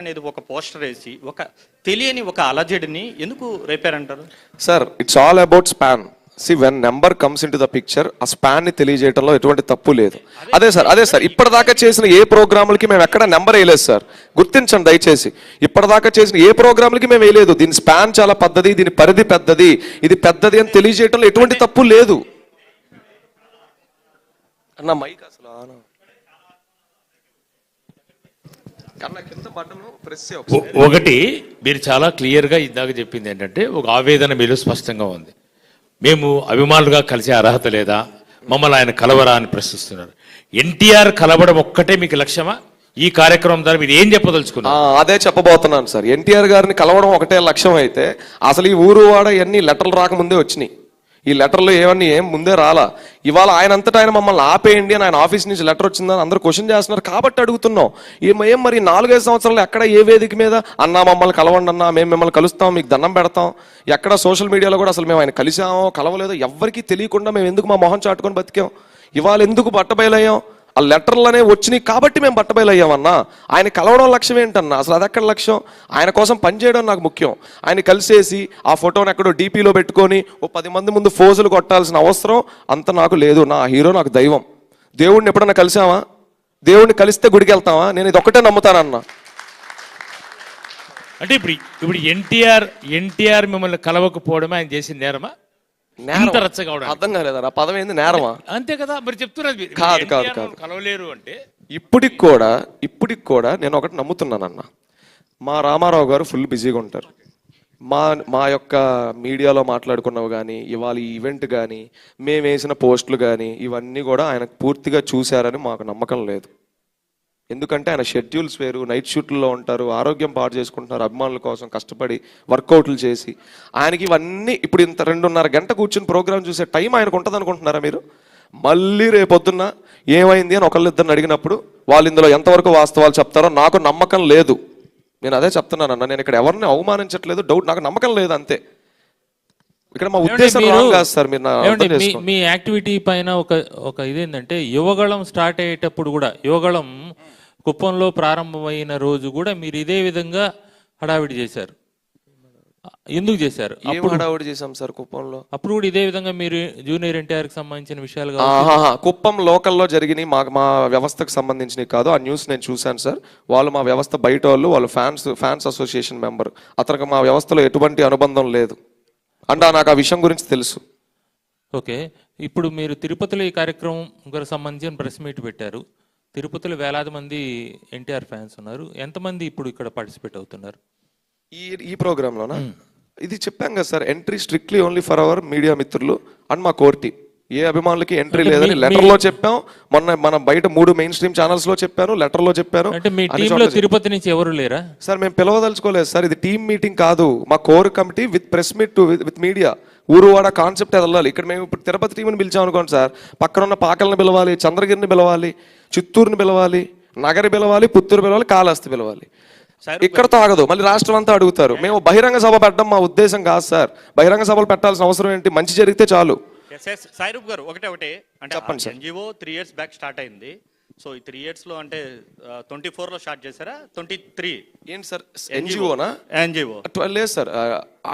అనేది ఒక పోస్టర్ వేసి ఒక తెలియని ఒక అలజడిని ఎందుకు రేపారంటారు? Sir, it's all about span. See when number comes into the picture, ఆ స్పాన్ ని తెలియజేయడంలో ఎటువంటి తప్పు లేదు. అదే సార్ ఇప్పటిదాకా చేసిన ఏ ప్రోగ్రాములకి మేము ఎక్కడ నెంబర్ వేయలేదు సార్, గుర్తించండి దయచేసి. ఇప్పటిదాకా చేసిన ఏ ప్రోగ్రాములకి మేము వేయలేదు. దీని స్పాన్ చాలా పెద్దది, దీని పరిధి పెద్దది, ఇది పెద్దది అని తెలియజేయడంలో ఎటువంటి తప్పు లేదు అన్న. మైక్ అసలు ఒకటి మీరు చాలా క్లియర్గా ఇందాక చెప్పింది ఏంటంటే, ఒక ఆవేదన మీలో స్పష్టంగా ఉంది. మేము అభిమానులుగా కలిసే అర్హత లేదా, మమ్మల్ని ఆయన కలవరా అని ప్రశ్నిస్తున్నారు. ఎన్టీఆర్ కలవడం ఒక్కటే మీకు లక్ష్యమా? ఈ కార్యక్రమం ద్వారా మీరు ఏం చెప్పదలుచుకున్నారు? అదే చెప్పబోతున్నాను సార్. ఎన్టీఆర్ గారిని కలవడం ఒకటే లక్ష్యం అయితే, అసలు ఈ ఊరు వాడ ఇవన్నీ లెటర్లు రాకముందే వచ్చినాయి. ఈ లెటర్లు ఏం ముందే రాలా. ఇవాళ ఆయన అంతటా ఆయన మమ్మల్ని ఆపేయండి అని ఆయన ఆఫీస్ నుంచి లెటర్ వచ్చిందని అందరూ క్వశ్చన్ చేస్తున్నారు కాబట్టి అడుగుతున్నాం. ఏం మరి 4-5 సంవత్సరాలు ఎక్కడ ఏ వేదిక మీద అన్నా మమ్మల్ని కలవండి అన్నా, మేము మిమ్మల్ని కలుస్తాం, మీకు దండం పెడతాం, ఎక్కడ సోషల్ మీడియాలో కూడా అసలు మేము ఆయన కలిసామో కలవలేదో ఎవరికి తెలియకుండా మేము ఎందుకు మా మొహం చాటుకొని బతికాం? ఇవాళ ఎందుకు బట్టబయలయ్యాం? ఆ లెటర్లనే వచ్చినాయి కాబట్టి మేము బట్టబయలయ్యామన్నా. ఆయన కలవడం లక్ష్యం ఏంటన్నా? అసలు అది ఎక్కడ లక్ష్యం? ఆయన కోసం పనిచేయడం నాకు ముఖ్యం. ఆయన కలిసేసి ఆ ఫోటోని ఎక్కడో డీపీలో పెట్టుకొని ఓ 10 మంది ముందు ఫోజులు కొట్టాల్సిన అవసరం అంత నాకు లేదు. నా హీరో నాకు దైవం. దేవుడిని ఎప్పుడన్నా కలిసామా? దేవుడిని కలిస్తే గుడికి వెళ్తామా? నేను ఇది ఒకటే నమ్ముతానన్నా. అంటే ఇప్పుడు ఎన్టీఆర్ మిమ్మల్ని కలవకపోవడమే ఆయన చేసిన నేరమా? అర్థం కాలేదా? ఆ పదం ఏంది? నేరమా? అంతే కదా మరి చెప్తున్నది. కాదు కలవలేరు అంటే ఇప్పటికి కూడా నేను ఒకటి నమ్ముతున్నానన్న. మా రామారావు గారు ఫుల్ బిజీగా ఉంటారు. మా యొక్క మీడియాలో మాట్లాడుకున్నవి కానీ, ఇవాళ ఈ ఈవెంట్ కానీ, మేము వేసిన పోస్టులు కానీ, ఇవన్నీ కూడా ఆయన పూర్తిగా చూశారని మాకు నమ్మకం లేదు. ఎందుకంటే ఆయన షెడ్యూల్స్ వేరు, నైట్ షూట్లో ఉంటారు, ఆరోగ్యం పాడు చేసుకుంటున్నారు అభిమానుల కోసం కష్టపడి వర్కౌట్లు చేసి. ఆయనకి ఇవన్నీ ఇప్పుడు ఇంత 2.5 గంట కూర్చుని ప్రోగ్రామ్ చూసే టైం ఆయనకు ఉంటుంది అనుకుంటున్నారా మీరు? మళ్ళీ రేపొద్దున్న ఏమైంది అని ఒకళ్ళిద్దరిని అడిగినప్పుడు వాళ్ళు ఇందులో ఎంతవరకు వాస్తవాలు చెప్తారో నాకు నమ్మకం లేదు. నేను అదే చెప్తున్నాను అన్న. నేను ఇక్కడ ఎవరిని అవమానించట్లేదు, డౌట్ నాకు నమ్మకం లేదు అంతే. ఇక్కడ మా ఉద్దేశం కాదు సార్. మీరు మీ యాక్టివిటీ పైన ఒక ఇదేంటంటే, యువగళం స్టార్ట్ అయ్యేటప్పుడు కూడా, యువగళం కుప్పంలో ప్రారంభమైన రోజు కూడా మీరు ఇదే విధంగా హడావిడి చేశారు. ఎందుకు చేశారు? హడావిడి చేశాం సార్ కుప్పంలో. అప్పుడు కూడా ఇదే విధంగా మీరు జూనియర్ ఎన్టీఆర్ కి సంబంధించిన విషయాలు కుప్పం లోకల్లో జరిగినాయి, మా వ్యవస్థకు సంబంధించినవి కాదు. ఆ న్యూస్ నేను చూశాను సార్. వాళ్ళు మా వ్యవస్థ బయట వాళ్ళు ఫ్యాన్స్ అసోసియేషన్ మెంబర్. అతనికి మా వ్యవస్థలో ఎటువంటి అనుబంధం లేదు అంటే నాకు ఆ విషయం గురించి తెలుసు. ఓకే, ఇప్పుడు మీరు తిరుపతిలో ఈ కార్యక్రమం సంబంధించిన ప్రెస్ మీట్ పెట్టారు. తిరుపతిలో వేలాది మంది ఎన్టీఆర్ ఫ్యాన్స్ ఉన్నారు. ఎంతమంది ఇప్పుడు ఇక్కడ పార్టిసిపేట్ అవుతున్నారు ఈ ప్రోగ్రాంలోనా? ఇది చెప్పాం కదా sir, entry strictly only for hour media మిత్రులు అండ్ మా కోర్ టీమ్. ఏ అభిమానులకి ఎంట్రీ లేదని లెటర్ లో చెప్పాం. మన బయట 3 మెయిన్ స్ట్రీమ్ ఛానల్స్ లో చెప్పాను, లెటర్ లో చెప్పాను. అంటే మీ టీమ్ లో తిరుపతి నుంచి ఎవరు లేరా సార్? మేము పిలవదలుచుకోలేదు సార్. ఇది టీమ్ మీటింగ్ కాదు, మా core committee with press meet with media. ఊరువాడ కాన్సెప్ట్ వెళ్ళాలి. ఇక్కడ మేము ఇప్పుడు తిరుపతి టీంని పిలిచాం అనుకోండి సార్, పక్కన ఉన్న పాకల్ని పిలవాలి, చంద్రగిరిని పిలవాలి, చిత్తూరుని పిలవాలి, నగరి పిలవాలి, పుత్తూరు పిలవాలి, కాళహస్తి పిలవాలి. ఇక్కడతో ఆగదు, మళ్ళీ రాష్ట్రం అంతా అడుగుతారు. మేము బహిరంగ సభ పెట్టడం మా ఉద్దేశం కాదు సార్. బహిరంగ సభలు పెట్టాల్సిన అవసరం ఏంటి? మంచి జరిగితే చాలు. సాయిరూప్ గారు ఒకటే అంటే చెప్పండి sir. NGO 3 years back start అయింది. సో ఈ 3 years లో అంటే 24 లో స్టార్ట్ చేశారా? 23 ఏంటి సార్ ఎన్జిఓనా? ఎన్జిఓ 12 లేదు సార్.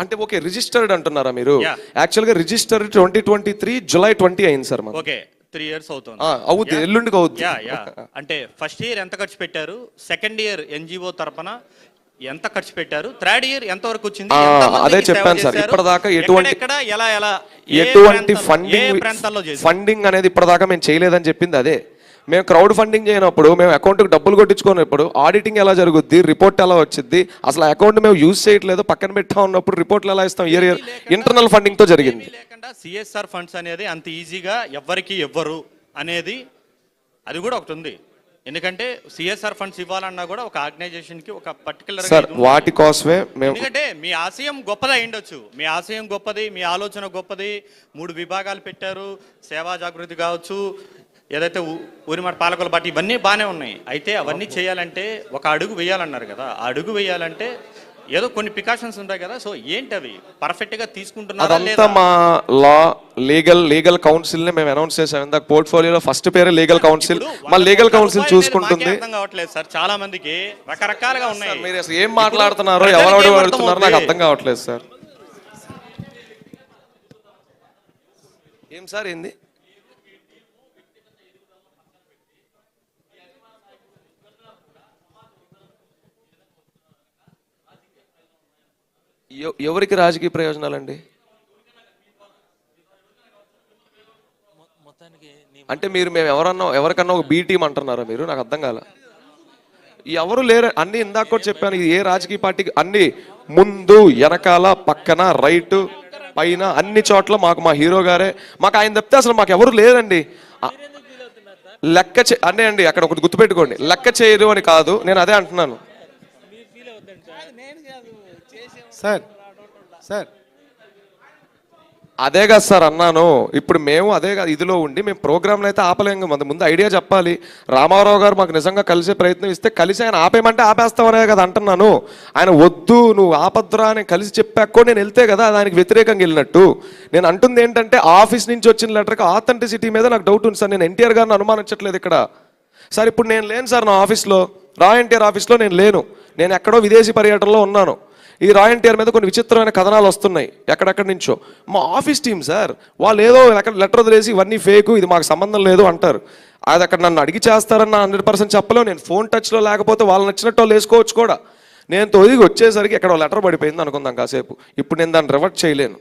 అంటే ఓకే, రిజిస్టర్డ్ అంటున్నారా మీరు? యాక్చువల్ గా రిజిస్టర్డ్ 2023 July 20 అయింది సార్. ఓకే, 3 years అవుతుంది. అవుద్ది, ఎల్లుండికి అవుద్ది. అంటే ఫస్ట్ ఇయర్ ఎంత ఖర్చు పెట్టారు? సెకండ్ ఇయర్ ఎన్జిఓ తరపున ఎంత ఖర్చు పెట్టారు? థర్డ్ ఇయర్ ఎంత వరకు వచ్చింది? అదే చెప్పాను సార్. ఇప్పటిదాకా ఎటువంటి ఫండింగ్ అనేది ఇప్పటిదాకా మేము చేయలేదని చెప్పింది అదే. మేము క్రౌడ్ ఫండింగ్ చేయనప్పుడు, మేము అకౌంట్కి డబ్బులు కొట్టించుకున్నప్పుడు ఆడిటింగ్ ఎలా జరుగుద్ది, రిపోర్ట్ ఎలా వచ్చింది, అసలు అకౌంట్ మేము యూజ్ చేయట్లేదు పక్కన పెట్టా ఉన్నప్పుడు రిపోర్ట్లు ఎలా ఇస్తాం? ఇయర్ ఇంటర్నల్ ఫండింగ్ తో జరిగింది. లేకుండా సిఎస్ఆర్ ఫండ్స్ అనేది అంత ఈజీగా ఎవరికి ఇవ్వరు అనేది అది కూడా ఒకటి ఉంది. ఎందుకంటే సిఎస్ఆర్ ఫండ్స్ ఇవ్వాలన్నా కూడా ఒక ఆర్గనైజేషన్ కి ఒక పర్టికులర్ సార్ వాటి కోసమే మేము. ఎందుకంటే మీ ఆశయం గొప్పది అయ్యుండొచ్చు, మీ ఆశయం గొప్పది, మీ ఆలోచన గొప్పది. 3 విభాగాలు పెట్టారు, సేవా జాగృతి కావచ్చు, ఏదైతే ఊరిమాట పాలకుల పార్టీ, ఇవన్నీ బాగానే ఉన్నాయి. అయితే అవన్నీ చేయాలంటే ఒక అడుగు వేయాలన్నారు కదా. ఆ అడుగు వేయాలంటే ఏదో కొన్ని ప్రికాషన్స్ ఉంటాయి కదా, సో ఏంటి అవి పర్ఫెక్ట్ గా తీసుకుంటున్నారా అదంతా లేదా? మా లీగల్ కౌన్సిల్ ని మేము అనౌన్స్ చేసాం. ఇందాక పోర్ట్ఫోలియోలో ఫస్ట్ పేరే లీగల్ కౌన్సిల్. మా లీగల్ కౌన్సిల్ చూసుకుంటుంది. అర్థం కావట్లేదు సార్, చాలా మందికి రకరకాలుగా ఉన్నాయి. మీరు అసలు ఏం మాట్లాడుతున్నారో, ఎవరు అడుగుతున్నారో నాకు అర్థం కావట్లేదు సార్. ఏం సార్ ఏంది? ఎవరికి రాజకీయ ప్రయోజనాలండి? అంటే మీరు మేము ఎవరికన్నా ఒక బి టీం అంటున్నారా మీరు? నాకు అర్థం కాల. ఎవరు లేరు, అన్ని ఇందాక కూడా చెప్పాను. ఇది ఏ రాజకీయ పార్టీకి అన్ని ముందు వెనకాల పక్కన రైట్ పైన అన్ని చోట్ల మాకు మా హీరో గారే, మాకు ఆయన తప్పితే అసలు మాకు ఎవరు లేరండి. అంటే అండి అక్కడ ఒకటి గుర్తుపెట్టుకోండి, లెక్క చేయరు అని కాదు, నేను అదే అంటున్నాను సార్. సార్ అదే కదా సార్ అన్నాను. ఇప్పుడు మేము అదే కదా ఇదిలో ఉండి మేము ప్రోగ్రాంలు అయితే ఆపలేము. ముందు ఐడియా చెప్పాలి. రామారావు గారు మాకు నిజంగా కలిసే ప్రయత్నం ఇస్తే కలిసి ఆయన ఆపేయమంటే ఆపేస్తామనే కదా అంటున్నాను. ఆయన వద్దు నువ్వు ఆపద్రా అని కలిసి చెప్పాక నేను వెళ్తే కదా దానికి వ్యతిరేకంగా వెళ్ళినట్టు. నేను అంటుంది ఏంటంటే ఆఫీస్ నుంచి వచ్చిన లెటర్కి ఆథెంటిసిటీ మీద నాకు డౌట్ ఉంది సార్. నేను ఎన్టీఆర్ గారిని అనుమానించట్లేదు ఇక్కడ సార్. ఇప్పుడు నేను లేను సార్ నా ఆఫీస్లో, రా ఎన్టీఆర్ ఆఫీస్లో నేను లేను. నేను ఎక్కడో విదేశీ పర్యటనలో ఉన్నాను. ఈ రా ఎన్టీఆర్ మీద కొన్ని విచిత్రమైన కథనాలు వస్తున్నాయి ఎక్కడెక్కడి నుంచో. మా ఆఫీస్ టీం సార్ వాళ్ళు ఏదో లెటర్ వదిలేసి ఇవన్నీ ఫేకు, ఇది మాకు సంబంధం లేదు అంటారు. అది అక్కడ నన్ను అడిగి చేస్తారన్న 100% చెప్పలేవు. నేను ఫోన్ టచ్లో లేకపోతే వాళ్ళు నచ్చినట్టు వాళ్ళు వేసుకోవచ్చు కూడా. నేను తొదిగి వచ్చేసరికి ఎక్కడ లెటర్ పడిపోయింది అనుకుందాం కాసేపు. ఇప్పుడు నేను దాన్ని రివర్ట్ చేయలేను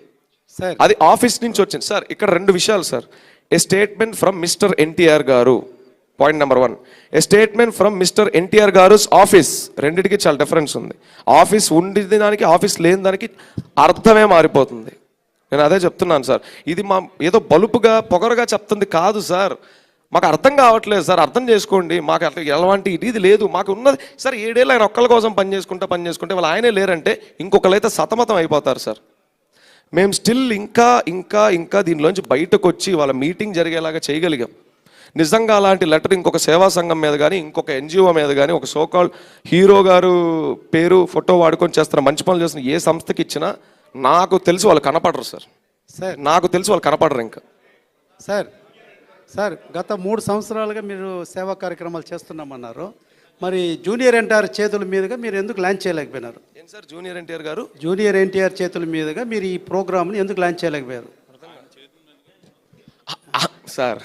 సార్. అది ఆఫీస్ నుంచి వచ్చింది సార్. ఇక్కడ 2 విషయాలు sir. A statement from mister NTR గారు, point number 1. A statement from mister NTR గారు ఆఫీస్. రెండింటికి చాలా డిఫరెన్స్ ఉంది. ఆఫీస్ ఉండి దానికి ఆఫీస్ లేని దానికి అర్థమే మారిపోతుంది. నేను అదే చెప్తున్నాను సార్. ఇది మా ఏదో బలుపుగా పొగరుగా చెప్తుంది కాదు సార్. మాకు అర్థం కావట్లేదు సార్, అర్థం చేసుకోండి. మాకు అట్లా ఎలాంటి ఇది లేదు. మాకు ఉన్నది సార్ 7 ఏళ్ళు ఆయన ఒక్కళ్ళ కోసం పని చేసుకుంటే వాళ్ళు ఆయనే లేరంటే ఇంకొకళ్ళైతే సతమతం అయిపోతారు సార్. మేము స్టిల్ ఇంకా దీనిలోంచి బయటకు వచ్చి వాళ్ళ మీటింగ్ జరిగేలాగా చేయగలిగాం. నిజంగా అలాంటి లెటర్ ఇంకొక సేవా సంఘం మీద కానీ ఇంకొక ఎన్జిఓ మీద కానీ ఒక సోకాల్ హీరో గారు పేరు ఫోటో వాడుకొని చేస్తున్న మంచి పనులు చేస్తున్న ఏ సంస్థకి ఇచ్చినా నాకు తెలిసి వాళ్ళు కనపడరు సార్. నాకు తెలిసి వాళ్ళు కనపడరు ఇంకా సార్ గత 3 సంవత్సరాలుగా మీరు సేవా కార్యక్రమాలు చేస్తున్నామన్నారు. మరి జూనియర్ ఎన్టీఆర్ చేతుల మీదుగా మీరు ఎందుకు లాంచ్ చేయలేకపోయినారు? ఏం సార్ జూనియర్ ఎన్టీఆర్ గారు? జూనియర్ ఎన్టీఆర్ చేతుల మీదుగా మీరు ఈ ప్రోగ్రామ్ని ఎందుకు లాంచ్ చేయలేకపోయారు సార్?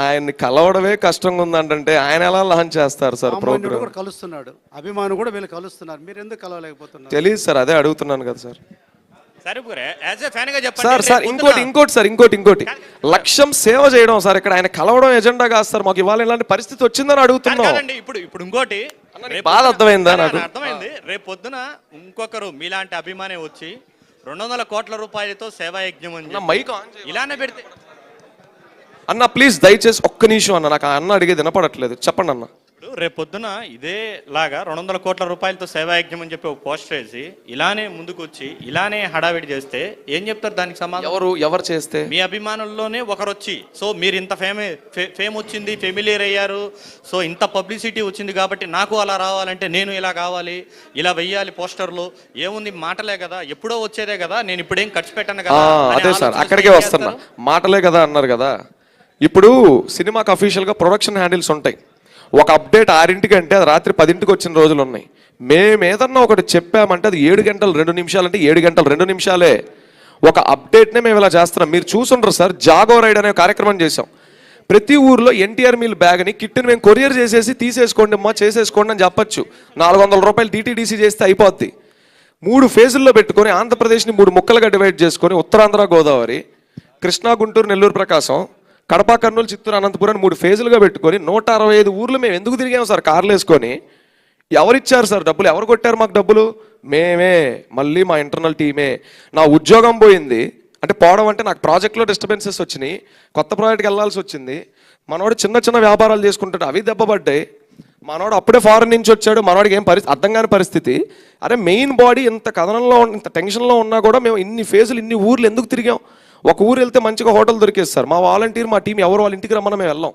ఆయన్ని కలవడమే కష్టంగా ఉందంటే ఆయన ఎలా లాంచ్ చేస్తారు సార్ ప్రోగ్రామ్? కూడా కలుస్తున్నాడు, అభిమాను కూడా వీళ్ళు కలుస్తున్నారు, మీరు ఎందుకు కలవలేకపోతున్నారు? తెలియదు సార్, అదే అడుగుతున్నాను కదా సార్. సార్ ఇంకోటి లక్ష్యం సేవ చేయడం సార్. ఇక్కడ ఆయన కలవడం ఎజెండా కాదు సార్. మాకు ఇవాళ ఇలాంటి పరిస్థితి వచ్చిందని అడుగుతున్నాం. ఇప్పుడు ఇంకోటి బాధ అర్థమైందా? నాకు అర్థమైంది. రేపు పొద్దున ఇంకొకరు మీలాంటి అభిమానే వచ్చి 200 కోట్ల రూపాయలతో సేవా యజ్ఞం ఇలానే పెడితే అన్న ప్లీజ్ దయచేసి ఒక్క నిమిషం అన్న, నాకు అన్న అడిగేది వినపడట్లేదు, చెప్పండి అన్న. రేపు పొద్దున ఇదే లాగా 200 కోట్ల రూపాయలతో సేవా యజ్ఞం అని చెప్పి ఒక పోస్టర్ వేసి ఇలానే ముందుకు వచ్చి ఇలానే హడావిడి చేస్తే ఏం చెప్తారు దానికి సమాధానం? ఎవరు చేస్తే? మీ అభిమానుల్లోనే ఒకరు వచ్చి, సో మీరు ఇంత ఫేమ్ వచ్చింది, ఫెమిలియర్ అయ్యారు, సో ఇంత పబ్లిసిటీ వచ్చింది కాబట్టి నాకు అలా రావాలంటే నేను ఇలా కావాలి, ఇలా వెయ్యాలి పోస్టర్లు, ఏముంది మాటలే కదా, ఎప్పుడో వచ్చేదే కదా, నేను ఇప్పుడేం ఖర్చు పెట్టాను కదా. అదే సార్ అక్కడికే వస్తున్నా. మాటలే కదా అన్నారు కదా. ఇప్పుడు సినిమాకి అఫీషియల్గా ప్రొడక్షన్ హ్యాండిల్స్ ఉంటాయి. ఒక అప్డేట్ 6 అంటే అది రాత్రి 10 వచ్చిన రోజులు ఉన్నాయి. మేము ఏదన్నా ఒకటి చెప్పామంటే అది 7 గంటలు 2 నిమిషాలు అంటే 7 గంటలు 2 నిమిషాలే. ఒక అప్డేట్నే మేము ఇలా చేస్తున్నాం. మీరు చూసుండ్రు సార్, జాగో రైడ్ అనే కార్యక్రమం చేసాం. ప్రతి ఊర్లో ఎన్టీఆర్ మీల్ బ్యాగ్ని కిట్ని మేము కొరియర్ చేసేసి తీసేసుకోండి అమ్మా చేసేసుకోండి అని చెప్పచ్చు. 400 రూపాయలు టీటీడీసీ చేస్తే అయిపోద్ది. 3 ఫేజుల్లో పెట్టుకొని ఆంధ్రప్రదేశ్ని 3 ముక్కలుగా డివైడ్ చేసుకొని ఉత్తరాంధ్ర గోదావరి, కృష్ణా గుంటూరు నెల్లూరు ప్రకాశం, కడప కర్నూలు చిత్తూరు అనంతపురం 3 ఫేజులుగా పెట్టుకొని 165 ఊర్లు మేము ఎందుకు తిరిగాము సార్ కార్లు వేసుకొని? ఎవరిచ్చారు సార్ డబ్బులు? ఎవరు కొట్టారు మాకు డబ్బులు? మేమే, మళ్ళీ మా ఇంటర్నల్ టీమే. నా ఉద్యోగం పోయింది అంటే పోవడం అంటే నాకు ప్రాజెక్ట్లో డిస్టర్బెన్సెస్ వచ్చినాయి, కొత్త ప్రాజెక్ట్కి వెళ్ళాల్సి వచ్చింది. మనోడు చిన్న వ్యాపారాలు చేసుకుంటాడు, అవి దెబ్బపడ్డాయి. మనోడు అప్పుడే ఫారెన్ నుంచి వచ్చాడు, మనోడికి ఏం అర్థం కాని పరిస్థితి. అరే మెయిన్ బాడీ ఇంత కథనంలో ఇంత టెన్షన్లో ఉన్నా కూడా మేము ఇన్ని ఫేజులు ఇన్ని ఊర్లు ఎందుకు తిరిగాం? ఒక ఊరు వెళ్తే మంచిగా హోటల్ దొరికేది సార్. మా వాలంటీర్ మా టీం ఎవరు వాళ్ళ ఇంటికి రమ్మని మేము వెళ్ళాం.